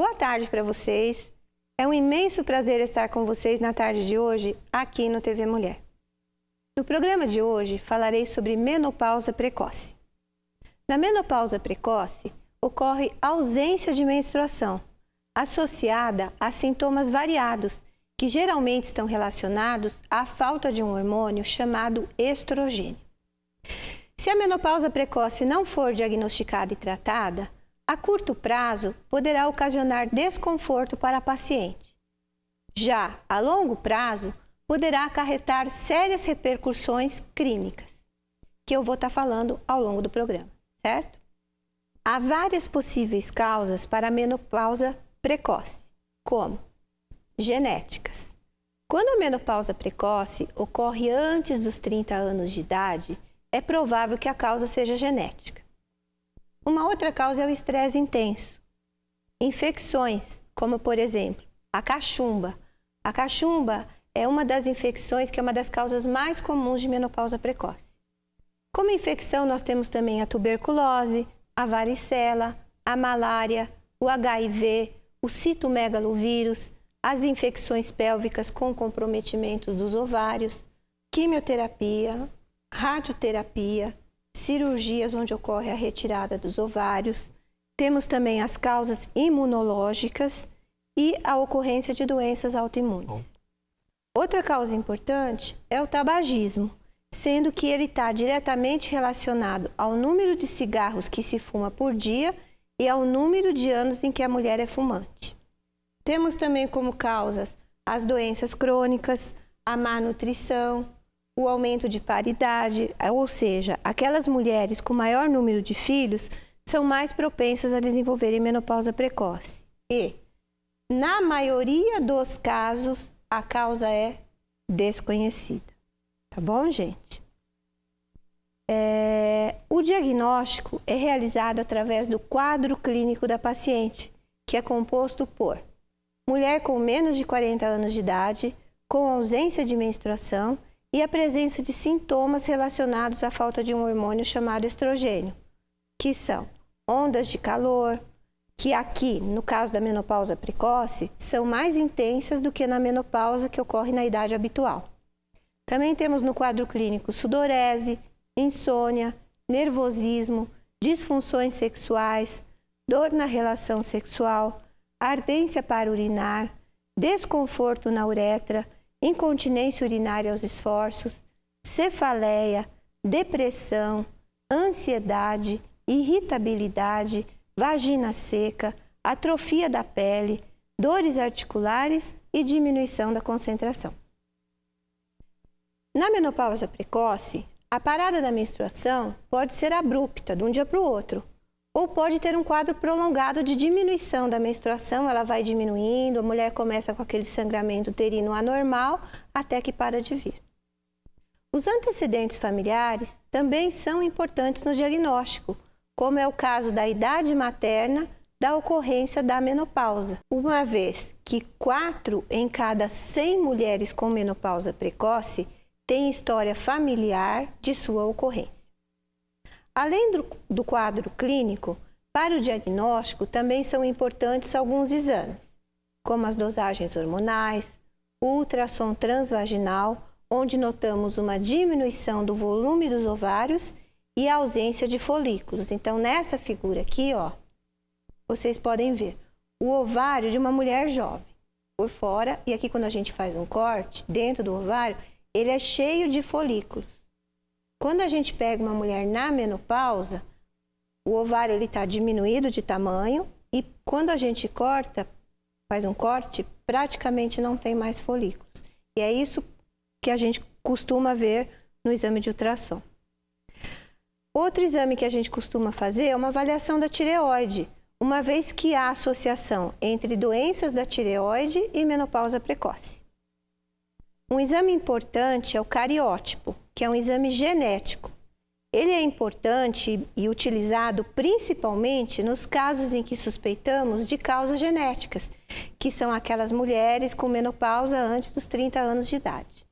Boa tarde para vocês. É um imenso prazer estar com vocês na tarde de hoje, aqui no TV Mulher. No programa de hoje, falarei sobre menopausa precoce. Na menopausa precoce, ocorre ausência de menstruação, associada a sintomas variados, que geralmente estão relacionados à falta de um hormônio chamado estrogênio. Se a menopausa precoce não for diagnosticada e tratada, a curto prazo poderá ocasionar desconforto para a paciente. Já a longo prazo, poderá acarretar sérias repercussões clínicas, que eu vou estar falando ao longo do programa, certo? Há várias possíveis causas para a menopausa precoce, como genéticas. Quando a menopausa precoce ocorre antes dos 30 anos de idade, é provável que a causa seja genética. Uma outra causa é o estresse intenso. Infecções, como por exemplo, a cachumba. A cachumba é uma das infecções que é uma das causas mais comuns de menopausa precoce. Como infecção, nós temos também a tuberculose, a varicela, a malária, o HIV, o citomegalovírus, as infecções pélvicas com comprometimento dos ovários, quimioterapia, radioterapia, cirurgias onde ocorre a retirada dos ovários. Temos também as causas imunológicas e a ocorrência de doenças autoimunes. Outra causa importante é o tabagismo, sendo que ele está diretamente relacionado ao número de cigarros que se fuma por dia e ao número de anos em que a mulher é fumante. Temos também como causas as doenças crônicas, a má nutrição, o aumento de paridade, ou seja, aquelas mulheres com maior número de filhos são mais propensas a desenvolverem menopausa precoce. E, na maioria dos casos, a causa é desconhecida. Tá bom, gente? O diagnóstico é realizado através do quadro clínico da paciente, que é composto por mulher com menos de 40 anos de idade, com ausência de menstruação e a presença de sintomas relacionados à falta de um hormônio chamado estrogênio, que são ondas de calor, que aqui, no caso da menopausa precoce, são mais intensas do que na menopausa que ocorre na idade habitual. Também temos no quadro clínico sudorese, insônia, nervosismo, disfunções sexuais, dor na relação sexual, ardência para urinar, desconforto na uretra, incontinência urinária aos esforços, cefaleia, depressão, ansiedade, irritabilidade, vagina seca, atrofia da pele, dores articulares e diminuição da concentração. Na menopausa precoce, a parada da menstruação pode ser abrupta, de um dia para o outro, ou pode ter um quadro prolongado de diminuição da menstruação, ela vai diminuindo, a mulher começa com aquele sangramento uterino anormal, até que para de vir. Os antecedentes familiares também são importantes no diagnóstico, como é o caso da idade materna da ocorrência da menopausa, uma vez que 4 em cada 100 mulheres com menopausa precoce têm história familiar de sua ocorrência. Além do quadro clínico, para o diagnóstico também são importantes alguns exames, como as dosagens hormonais, o ultrassom transvaginal, onde notamos uma diminuição do volume dos ovários e a ausência de folículos. Então, nessa figura aqui, ó, vocês podem ver o ovário de uma mulher jovem por fora, e aqui quando a gente faz um corte, dentro do ovário, ele é cheio de folículos. Quando a gente pega uma mulher na menopausa, o ovário está diminuído de tamanho e quando a gente corta, faz um corte, praticamente não tem mais folículos. E é isso que a gente costuma ver no exame de ultrassom. Outro exame que a gente costuma fazer é uma avaliação da tireoide, uma vez que há associação entre doenças da tireoide e menopausa precoce. Um exame importante é o cariótipo, que é um exame genético. Ele é importante e utilizado principalmente nos casos em que suspeitamos de causas genéticas, que são aquelas mulheres com menopausa antes dos 30 anos de idade.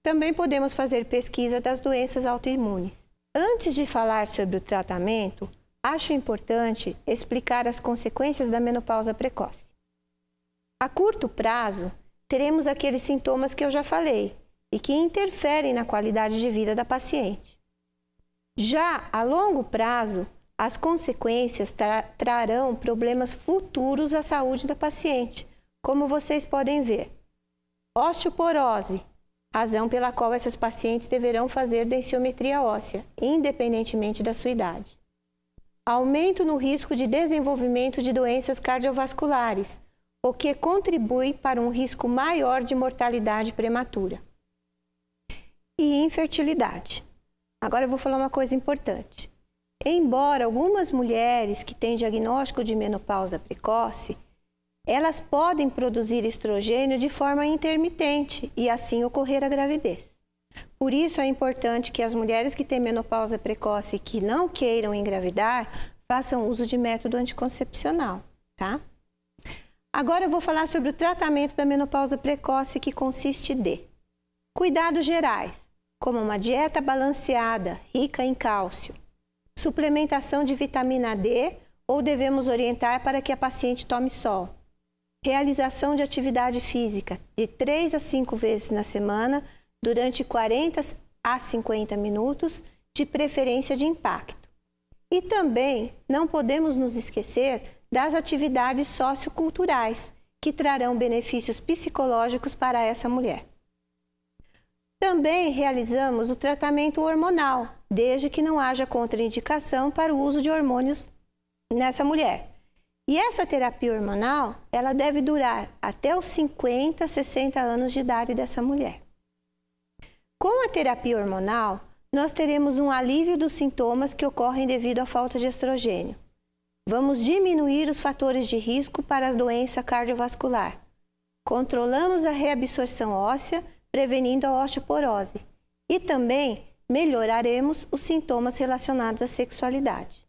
Também podemos fazer pesquisa das doenças autoimunes. Antes de falar sobre o tratamento, acho importante explicar as consequências da menopausa precoce. A curto prazo, teremos aqueles sintomas que eu já falei e que interferem na qualidade de vida da paciente. Já a longo prazo, as consequências trarão problemas futuros à saúde da paciente, como vocês podem ver. Osteoporose, razão pela qual essas pacientes deverão fazer densiometria óssea, independentemente da sua idade. Aumento no risco de desenvolvimento de doenças cardiovasculares, o que contribui para um risco maior de mortalidade prematura. E infertilidade. Agora eu vou falar uma coisa importante. Embora algumas mulheres que têm diagnóstico de menopausa precoce, elas podem produzir estrogênio de forma intermitente e assim ocorrer a gravidez. Por isso é importante que as mulheres que têm menopausa precoce e que não queiram engravidar, façam uso de método anticoncepcional, tá? Agora eu vou falar sobre o tratamento da menopausa precoce, que consiste de cuidados gerais, como uma dieta balanceada, rica em cálcio, suplementação de vitamina D ou devemos orientar para que a paciente tome sol, realização de atividade física de 3 a 5 vezes na semana durante 40 a 50 minutos, de preferência de impacto. E também não podemos nos esquecer das atividades socioculturais, que trarão benefícios psicológicos para essa mulher. Também realizamos o tratamento hormonal, desde que não haja contraindicação para o uso de hormônios nessa mulher. E essa terapia hormonal, ela deve durar até os 50, 60 anos de idade dessa mulher. Com a terapia hormonal, nós teremos um alívio dos sintomas que ocorrem devido à falta de estrogênio. Vamos diminuir os fatores de risco para a doença cardiovascular. Controlamos a reabsorção óssea, prevenindo a osteoporose. E também melhoraremos os sintomas relacionados à sexualidade.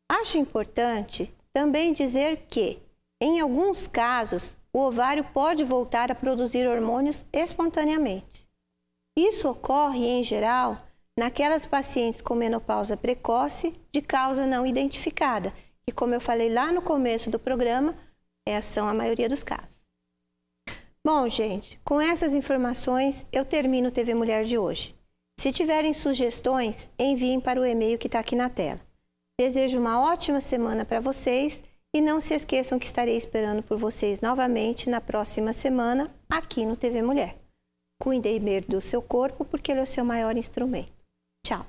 Acho importante também dizer que, em alguns casos, o ovário pode voltar a produzir hormônios espontaneamente. Isso ocorre, em geral, naquelas pacientes com menopausa precoce de causa não identificada, que, como eu falei lá no começo do programa, são a maioria dos casos. Bom, gente, com essas informações eu termino o TV Mulher de hoje. Se tiverem sugestões, enviem para o e-mail que está aqui na tela. Desejo uma ótima semana para vocês e não se esqueçam que estarei esperando por vocês novamente na próxima semana aqui no TV Mulher. Cuide bem do seu corpo porque ele é o seu maior instrumento. Tchau!